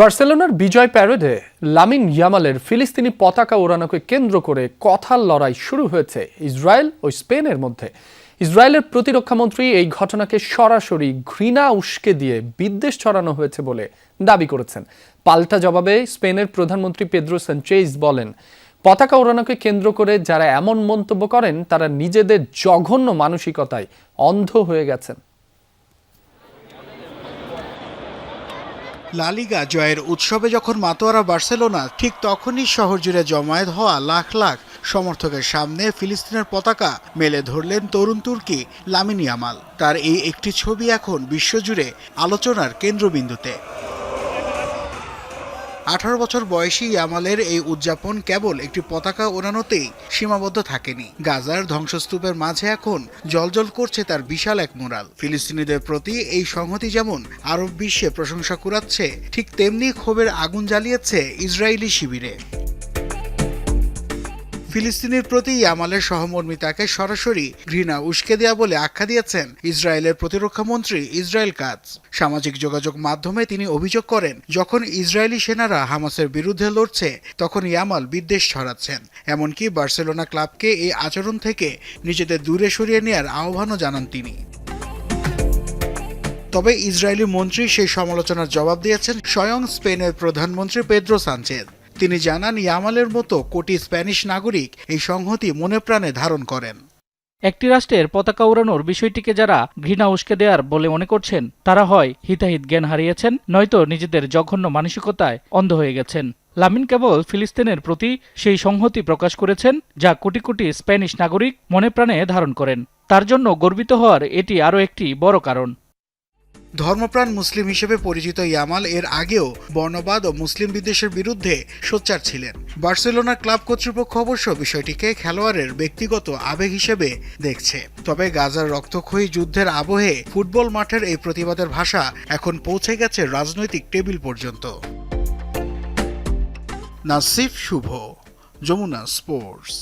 বার্সেলোনার বিজয় প্যারেডে লামিন ইয়ামালের ফিলিস্তিনি পতাকা ওড়ানোকে কেন্দ্র করে কথার লড়াই শুরু হয়েছে ইসরায়েল ও স্পেনের মধ্যে। ইসরায়েলের প্রতিরক্ষামন্ত্রী এই ঘটনাকে সরাসরি ঘৃণা উস্কে দিয়ে বিদ্বেষ ছড়ানো হয়েছে বলে দাবি করেছেন। পাল্টা জবাবে স্পেনের প্রধানমন্ত্রী পেদ্রো সানচেজ বলেন, পতাকা ওড়ানোকে কেন্দ্র করে যারা এমন মন্তব্য করেন তারা নিজেদের জঘন্য মানসিকতায় অন্ধ হয়ে গেছেন। লা লিগা জয়ের উৎসবে যখন মাতোয়ারা বার্সেলোনা, ঠিক তখনই শহর জুড়ে জমায়েত হওয়া লাখ লাখ সমর্থকের সামনে ফিলিস্তিনের পতাকা মেলে ধরলেন তরুণ তুর্কি লামিন ইয়ামাল। তার এই একটি ছবি এখন বিশ্বজুড়ে আলোচনার কেন্দ্রবিন্দুতে। 18 বছর বয়সী ইয়ামালের এই উদযাপন কেবল একটি পতাকা ওড়ানোতেই সীমাবদ্ধ থাকেনি। গাজার ধ্বংসস্তূপের মাঝে এখন জ্বলজ্বল করছে তার বিশাল এক মুরাল। ফিলিস্তিনিদের প্রতি এই সংহতি যেমন আরব বিশ্বে প্রশংসা কুড়াচ্ছে, ঠিক তেমনি ক্ষোভের আগুন জ্বালিয়েছে ইসরায়েলি শিবিরে। ফিলিস্তিনের প্রতি ইয়ামালের সহমর্মিতাকে সরাসরি ঘৃণা উস্কে দেয়া বলে আখ্যা দিয়েছেন ইসরায়েলের প্রতিরক্ষামন্ত্রী ইসরায়েল কাটজ। সামাজিক যোগাযোগ মাধ্যমে তিনি অভিযোগ করেন, যখন ইসরায়েলি সেনারা হামাসের বিরুদ্ধে লড়ছে তখন ইয়ামাল বিদ্বেষ ছড়াচ্ছেন। এমনকি বার্সেলোনা ক্লাবকে এই আচরণ থেকে নিজেদের দূরে সরিয়ে নেয়ার আহ্বানও জানান তিনি। তবে ইসরায়েলি মন্ত্রী সেই সমালোচনার জবাব দিয়েছেন স্বয়ং স্পেনের প্রধানমন্ত্রী পেদ্রো সানচেজ। তিনি জানান, ইয়ামালের মতো কোটি স্প্যানিশ নাগরিক এই সংহতি মনে প্রাণে ধারণ করেন। একটি রাষ্ট্রের পতাকা উড়ানোর বিষয়টিকে যারা ঘৃণা উস্কে দেয়ার বলে মনে করছেন তারা হয় হিতাহিত জ্ঞান হারিয়েছেন, নয়তো নিজেদের জঘন্য মানসিকতায় অন্ধ হয়ে গেছেন। লামিন কেবল ফিলিস্তিনের প্রতি সেই সংহতি প্রকাশ করেছেন যা কোটি কোটি স্প্যানিশ নাগরিক মনে প্রাণে ধারণ করেন। তার জন্য গর্বিত হওয়ার এটি আরও একটি বড় কারণ। ধর্মপ্রাণ মুসলিম হিসেবে পরিচিত ইয়ামাল এর আগেও বর্ণবাদ ও মুসলিম বিদ্বেষের বিরুদ্ধে সোচ্চার ছিলেন। বার্সেলোনা ক্লাব কর্তৃপক্ষ অবশ্য বিষয়টিকে খেলোয়াড়ের ব্যক্তিগত আবেগ হিসেবে দেখছে। তবে গাজার রক্তক্ষয়ী যুদ্ধের আবহে ফুটবল মাঠের এই প্রতিবাদের ভাষা এখন পৌঁছে গেছে রাজনৈতিক টেবিল পর্যন্ত। নাসিফ শুভ, যমুনা স্পোর্টস।